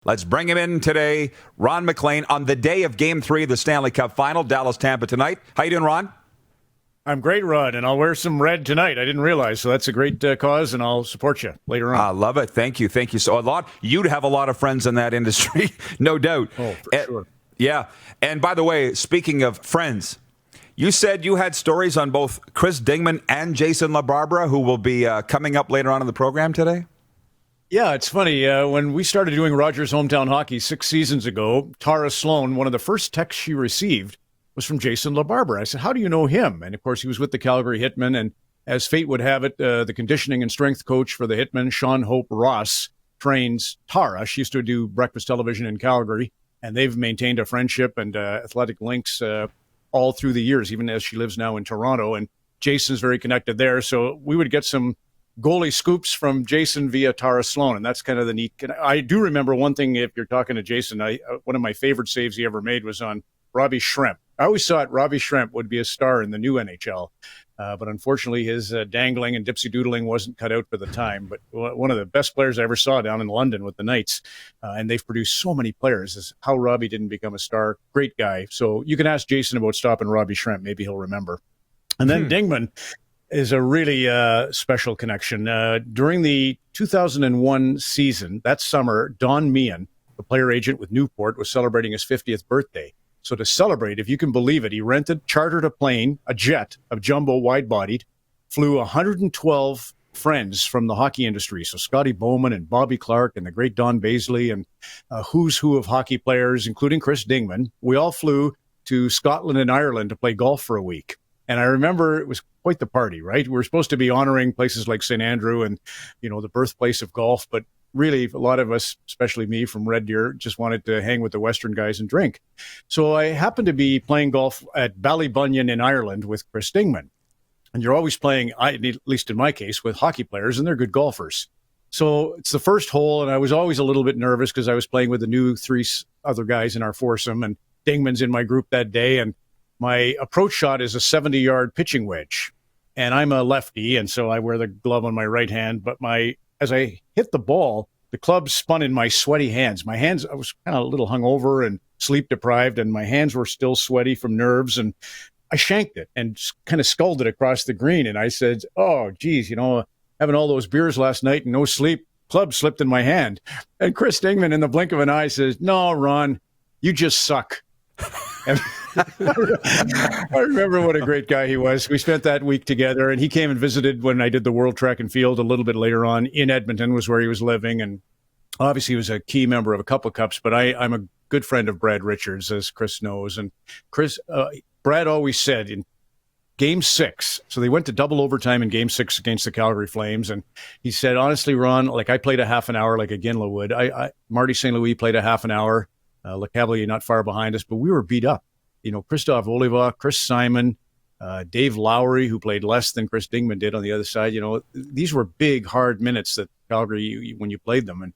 Let's bring him in today, Ron MacLean, on the day of Game 3 of the Stanley Cup Final, Dallas-Tampa tonight. How you doing, Ron? I'm great, Rod, and I'll wear some red tonight. I didn't realize, so that's a great cause, and I'll support you later on. I love it. Thank you. Thank you. So you'd have a lot of friends in that industry, no doubt. Oh, for sure. Yeah. And by the way, speaking of friends, you said you had stories on both Chris Dingman and Jason LaBarbera, who will be coming up later on in the program today? Yeah, it's funny. When we started doing Rogers Hometown Hockey 6 seasons ago, Tara Sloan, one of the first texts she received was from Jason LaBarbera. I said, how do you know him? And, of course, he was with the Calgary Hitmen. And as fate would have it, the conditioning and strength coach for the Hitmen, Sean Hope Ross, trains Tara. She used to do breakfast television in Calgary, and they've maintained a friendship and athletic links all through the years, even as she lives now in Toronto. And Jason's very connected there. So we would get some goalie scoops from Jason via Tara Sloan, and that's kind of the neat. I do remember one thing. If you're talking to Jason, one of my favorite saves he ever made was on Robbie Schremp. I always thought Robbie Schremp would be a star in the new NHL, but unfortunately his dangling and dipsy doodling wasn't cut out for the time. But one of the best players I ever saw down in London with the Knights, and they've produced so many players, is how Robbie didn't become a star. Great guy. So you can ask Jason about stopping Robbie Schremp. Maybe he'll remember. And then Dingman is a really special connection. During the 2001 season, that summer, Don Meehan, the player agent with Newport, was celebrating his 50th birthday. So to celebrate, if you can believe it, he chartered a plane, a jet, a jumbo wide-bodied, flew 112 friends from the hockey industry. So Scotty Bowman and Bobby Clark and the great Don Baisley and who's who of hockey players, including Chris Dingman. We all flew to Scotland and Ireland to play golf for a week. And I remember it was quite the party, right? We were supposed to be honoring places like St. Andrew and, the birthplace of golf. But really, a lot of us, especially me from Red Deer, just wanted to hang with the Western guys and drink. So I happened to be playing golf at Ballybunion in Ireland with Chris Dingman. And you're always playing, at least in my case, with hockey players, and they're good golfers. So it's the first hole, and I was always a little bit nervous because I was playing with the new 3 other guys in our foursome, and Dingman's in my group that day, and my approach shot is a 70-yard pitching wedge, and I'm a lefty, and so I wear the glove on my right hand. But as I hit the ball, the club spun in my sweaty hands. My hands, I was kind of a little hungover and sleep deprived, and my hands were still sweaty from nerves, and I shanked it and kind of sculled it across the green. And I said, oh, geez, having all those beers last night and no sleep, club slipped in my hand. And Chris Dingman, in the blink of an eye, says, no, Ron, you just suck. I remember what a great guy he was. We spent that week together, and he came and visited when I did the World Track and Field a little bit later on in Edmonton, was where he was living. And obviously he was a key member of a couple of cups, but I'm a good friend of Brad Richards, as Chris knows. And Brad always said in Game 6, so they went to double overtime in Game 6 against the Calgary Flames, and he said, honestly, Ron, like I played a half an hour like a Ginla would. Marty St. Louis played a half an hour, Le Cavalier not far behind us, but we were beat up. Christoph Oliva, Chris Simon, Dave Lowry, who played less than Chris Dingman did on the other side. These were big, hard minutes that Calgary, when you played them. And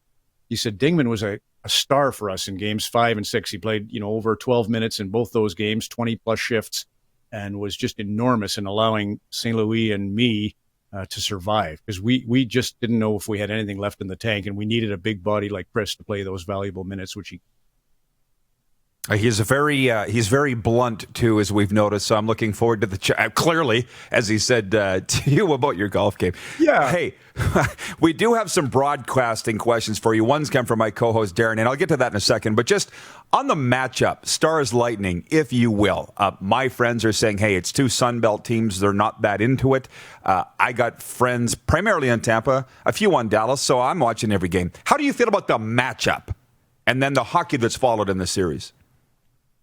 he said Dingman was a star for us in games 5 and 6. He played, over 12 minutes in both those games, 20-plus shifts, and was just enormous in allowing St. Louis and me to survive, because we just didn't know if we had anything left in the tank, and we needed a big body like Chris to play those valuable minutes, which he. He's very blunt too, as we've noticed. So I'm looking forward to the chat. Clearly, as he said to you about your golf game. Yeah. Hey, we do have some broadcasting questions for you. One's come from my co-host Darren, and I'll get to that in a second. But just on the matchup, Stars Lightning, if you will. My friends are saying, hey, it's 2 Sunbelt teams. They're not that into it. I got friends primarily on Tampa, a few on Dallas, so I'm watching every game. How do you feel about the matchup and then the hockey that's followed in the series?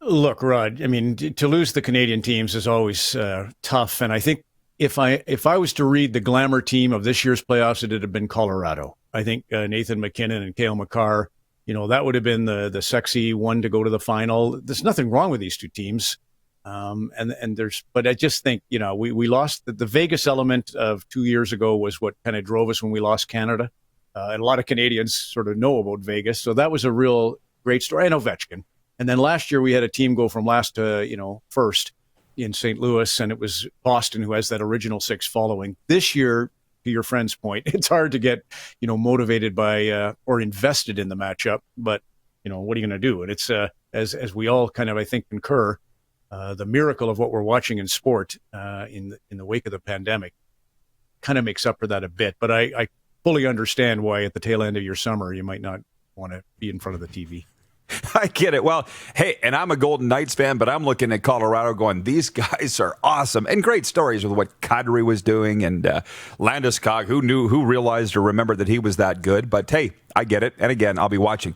Look, Rod, I mean, to lose the Canadian teams is always tough. And I think if I was to read the glamour team of this year's playoffs, it would have been Colorado. I think Nathan McKinnon and Cale Makar, that would have been the sexy one to go to the final. There's nothing wrong with these 2 teams. But I just think, we lost the Vegas element of 2 years ago was what kind of drove us when we lost Canada. And a lot of Canadians sort of know about Vegas. So that was a real great story. And Ovechkin. And then last year we had a team go from last to, first in St. Louis, and it was Boston who has that original 6 following. This year, to your friend's point, it's hard to get, motivated by or invested in the matchup. But what are you going to do? And it's as we all kind of, I think, concur, the miracle of what we're watching in sport in the wake of the pandemic kind of makes up for that a bit. But I fully understand why at the tail end of your summer you might not want to be in front of the TV. I get it. Well, hey, and I'm a Golden Knights fan, but I'm looking at Colorado going, these guys are awesome. And great stories with what Kadri was doing and Landeskog, who realized or remembered that he was that good. But hey, I get it. And again, I'll be watching.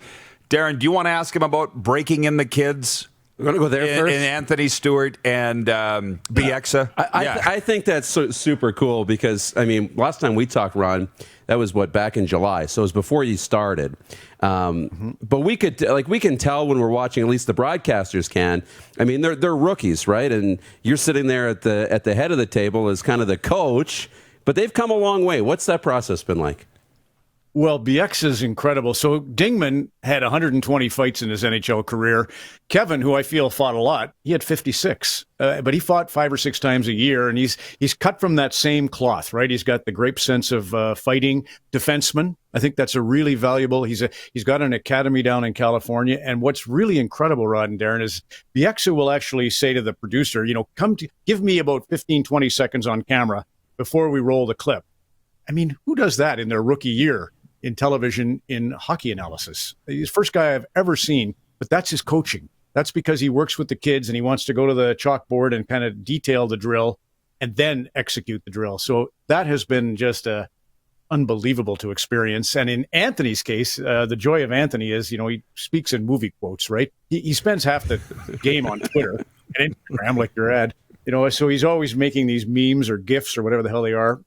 Darren, do you want to ask him about breaking in the kids? We're going to go there first. And Anthony Stewart and Bieksa. I think that's super cool because, last time we talked, Ron, that was back in July. So it was before you started. But we can tell when we're watching, at least the broadcasters can. They're rookies, right? And you're sitting there at the head of the table as kind of the coach, but they've come a long way. What's that process been like? Well, Bieksa is incredible. So Dingman had 120 fights in his NHL career. Kevin, who I feel fought a lot, he had 56, but he fought 5 or 6 times a year, and he's cut from that same cloth, right? He's got the great sense of fighting defenseman. I think that's a really valuable. He's got an academy down in California, and what's really incredible, Rod and Darren, is Bieksa will actually say to the producer, give me about 15, 20 seconds on camera before we roll the clip. Who does that in their rookie year in television in hockey analysis? He's the first guy I've ever seen, but that's his coaching. That's because he works with the kids and he wants to go to the chalkboard and kind of detail the drill and then execute the drill. So that has been just unbelievable to experience. And in Anthony's case, the joy of Anthony is, he speaks in movie quotes, right? He spends half the game on Twitter and Instagram, like your ad, so he's always making these memes or GIFs or whatever the hell they are.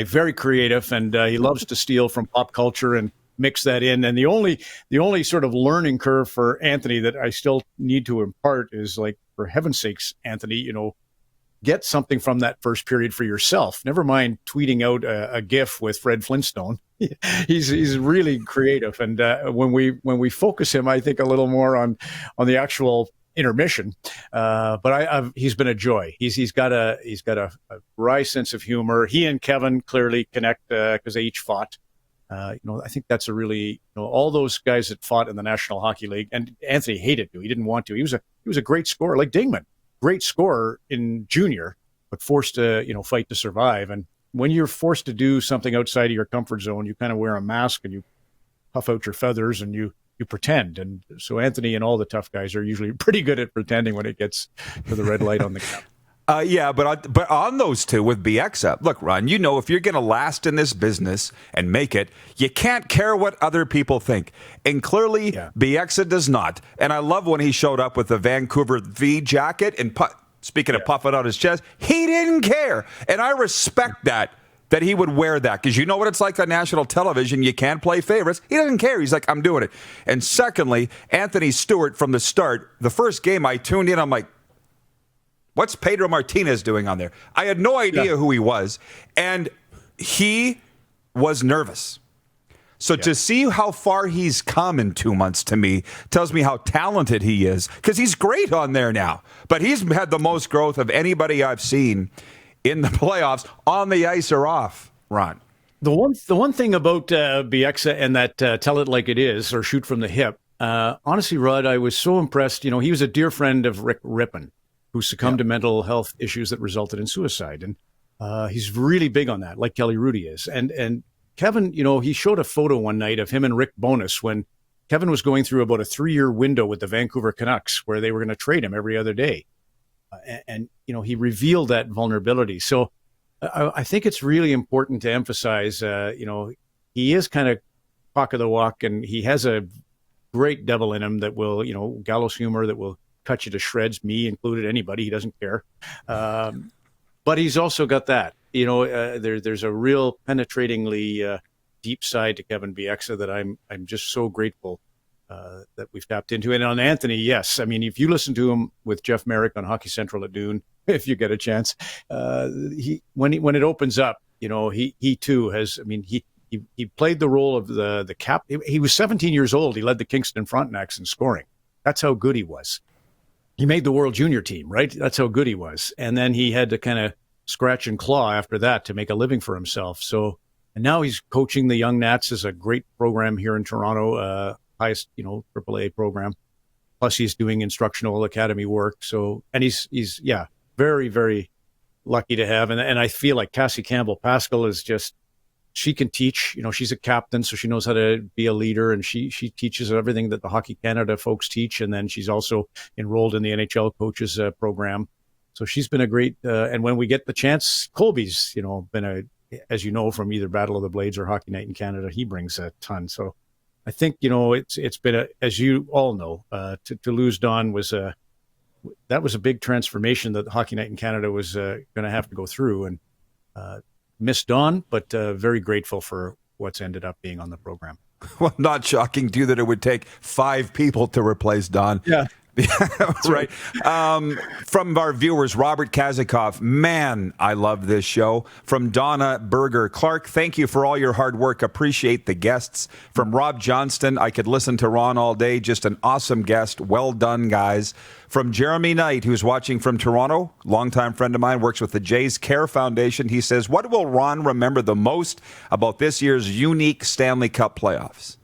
Very creative, and he loves to steal from pop culture and mix that in. And the only sort of learning curve for Anthony that I still need to impart is, like, for heaven's sakes, Anthony, get something from that first period for yourself. Never mind tweeting out a GIF with Fred Flintstone. He's really creative, and when we focus him, I think a little more on the actual intermission. But he's been a joy. He's got a wry sense of humor. He and Kevin clearly connect because they each fought. I think that's a really, all those guys that fought in the National Hockey League, and Anthony hated to. He didn't want to. He was a great scorer, like Dingman, great scorer in junior, but forced to fight to survive. And when you're forced to do something outside of your comfort zone, you kind of wear a mask and you puff out your feathers and you pretend. And so Anthony and all the tough guys are usually pretty good at pretending when it gets to the red light on the cap. But on those two with Bieksa, look, Ron, if you're going to last in this business and make it, you can't care what other people think. And clearly, Bieksa does not. And I love when he showed up with the Vancouver V jacket and speaking of puffing out his chest, he didn't care. And I respect that he would wear that, because you know what it's like on national television. You can't play favorites. He doesn't care. He's like, I'm doing it. And secondly, Anthony Stewart, from the start, the first game I tuned in, I'm like, what's Pedro Martinez doing on there? I had no idea who he was. And he was nervous. So to see how far he's come in 2 months, to me, tells me how talented he is, because he's great on there now. But he's had the most growth of anybody I've seen in the playoffs, on the ice or off, Ron. The one thing about Bieksa and that tell it like it is, or shoot from the hip, honestly, Rod, I was so impressed. He was a dear friend of Rick Rippon, who succumbed to mental health issues that resulted in suicide. And he's really big on that, like Kelly Rudy is. And Kevin, he showed a photo one night of him and Rick Bowness when Kevin was going through about a 3-year window with the Vancouver Canucks where they were going to trade him every other day. And he revealed that vulnerability. So I think it's really important to emphasize, he is kind of talk of the walk, and he has a great devil in him that will, gallows humor that will cut you to shreds, me included, anybody. He doesn't care. But he's also got that, there's a real penetratingly deep side to Kevin Bieksa that I'm just so grateful that we've tapped into. And on Anthony, yes. If you listen to him with Jeff Merrick on Hockey Central at noon, if you get a chance, when it opens up, he too has. He played the role of the cap. He was 17 years old. He led the Kingston Frontenacs in scoring. That's how good he was. He made the World Junior team, right? That's how good he was. And then he had to kind of scratch and claw after that to make a living for himself. So, and now he's coaching the Young Nats as a great program here in Toronto. highest, AAA program. Plus, he's doing instructional academy work. So, and he's very, very lucky to have. And I feel like Cassie Campbell-Pascal is just, she can teach. She's a captain, so she knows how to be a leader, and she teaches everything that the Hockey Canada folks teach. And then she's also enrolled in the NHL coaches program. So she's been a great, and when we get the chance, Colby's, been as you know, from either Battle of the Blades or Hockey Night in Canada, he brings a ton. So I think, it's been as you all know, to lose Don that was a big transformation that Hockey Night in Canada was going to have to go through, and miss Don, but very grateful for what's ended up being on the program. Well, not shocking to you that it would take 5 people to replace Don. Yeah. Right. From our viewers, Robert Kazakov, man, I love this show. From Donna Berger, Clark, thank you for all your hard work. Appreciate the guests. From Rob Johnston, I could listen to Ron all day. Just an awesome guest. Well done, guys. From Jeremy Knight, who's watching from Toronto, longtime friend of mine, works with the Jays Care Foundation. He says, what will Ron remember the most about this year's unique Stanley Cup playoffs?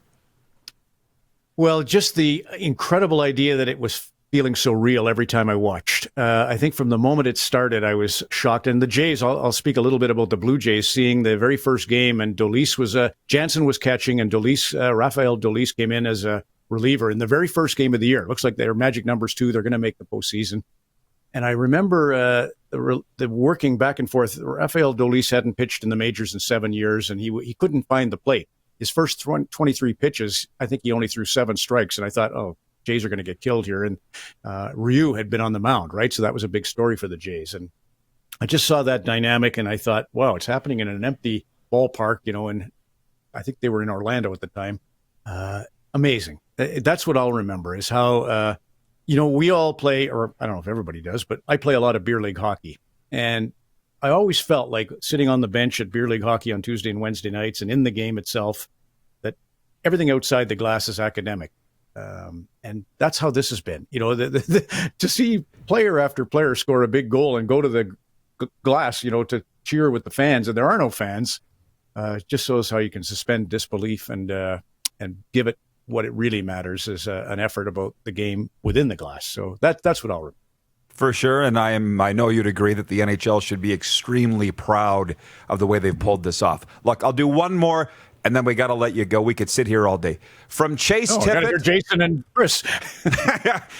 Well, just the incredible idea that it was feeling so real every time I watched. I think from the moment it started, I was shocked. And the Jays, I'll speak a little bit about the Blue Jays, seeing the very first game, and Jansen was catching, and Rafael Dolis came in as a reliever in the very first game of the year. It looks like they're magic numbers too. They're going to make the postseason. And I remember the working back and forth. Rafael Dolis hadn't pitched in the majors in 7 years, and he couldn't find the plate. His first 23 pitches, I think he only threw 7 strikes. And I thought, Jays are going to get killed here. And Ryu had been on the mound, right? So that was a big story for the Jays. And I just saw that dynamic, and I thought, wow, it's happening in an empty ballpark, and I think they were in Orlando at the time. Amazing. That's what I'll remember, is how, we all play, or I don't know if everybody does, but I play a lot of beer league hockey. And I always felt like sitting on the bench at beer league hockey on Tuesday and Wednesday nights, and in the game itself, that everything outside the glass is academic. And that's how this has been. To see player after player score a big goal and go to the glass, to cheer with the fans, and there are no fans, just shows how you can suspend disbelief and give it what it really matters, is an effort about the game within the glass. So that's what I'll remember. For sure, and I know you'd agree that the NHL should be extremely proud of the way they've pulled this off. Look, I'll do one more, and then we got to let you go. We could sit here all day. From Chase Tippett. I gotta hear Jason and Chris.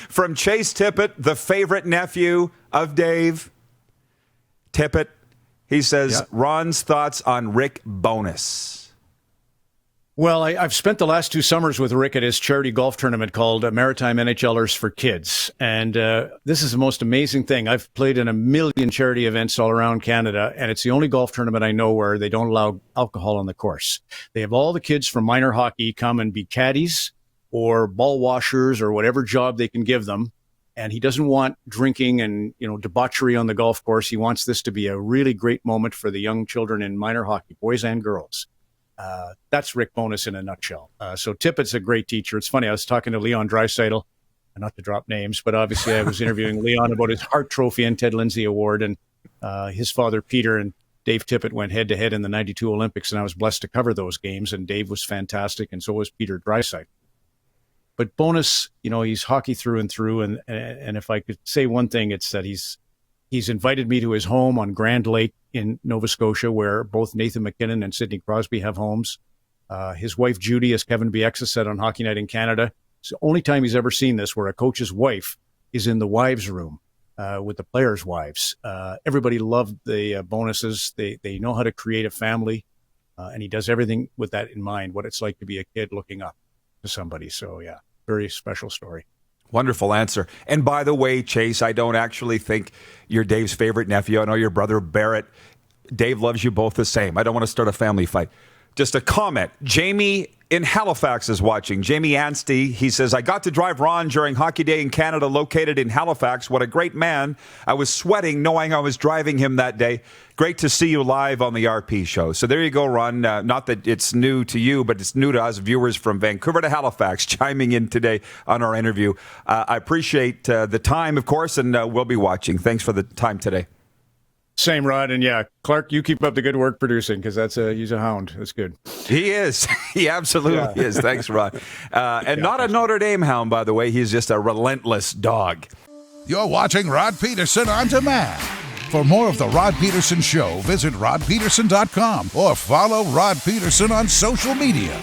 From Chase Tippett, the favorite nephew of Dave Tippett. He says, Ron's thoughts on Rick Bowness. Well, I've spent the last 2 summers with Rick at his charity golf tournament called Maritime NHLers for Kids. And this is the most amazing thing. I've played in a million charity events all around Canada, and it's the only golf tournament I know where they don't allow alcohol on the course. They have all the kids from minor hockey come and be caddies or ball washers or whatever job they can give them. And he doesn't want drinking and, debauchery on the golf course. He wants this to be a really great moment for the young children in minor hockey, boys and girls. That's Rick Bowness in a nutshell. So Tippett's a great teacher. It's funny, I was talking to Leon Draisaitl, not to drop names, but obviously I was interviewing Leon about his Hart Trophy and Ted Lindsay Award, and his father Peter and Dave Tippett went head-to-head in the 92 Olympics, and I was blessed to cover those games, and Dave was fantastic, and so was Peter Draisaitl. But Bowness, he's hockey through and through, and if I could say one thing, it's that he's invited me to his home on Grand Lake in Nova Scotia, where both Nathan McKinnon and Sidney Crosby have homes. His wife, Judy, as Kevin Bieksa said on Hockey Night in Canada, it's the only time he's ever seen this, where a coach's wife is in the wives' room with the players' wives. Everybody loved the Bonuses. They know how to create a family, and he does everything with that in mind, what it's like to be a kid looking up to somebody. So, yeah, very special story. Wonderful answer. And by the way, Chase, I don't actually think you're Dave's favorite nephew. I know your brother Barrett. Dave loves you both the same. I don't want to start a family fight. Just a comment. Jamie in Halifax is watching. Jamie Anstey, he says, I got to drive Ron during Hockey Day in Canada, located in Halifax. What a great man. I was sweating knowing I was driving him that day. Great to see you live on the RP show. So there you go, Ron. Not that it's new to you, but it's new to us viewers from Vancouver to Halifax chiming in today on our interview. I appreciate the time, of course, and we'll be watching. Thanks for the time today. Same, Rod. And yeah, Clark, you keep up the good work producing because he's a hound. That's good. He is. He absolutely is. Thanks, Rod. And not a Notre Dame hound, by the way. He's just a relentless dog. You're watching Rod Pedersen On Demand. For more of The Rod Pedersen Show, visit rodpedersen.com or follow Rod Pedersen on social media.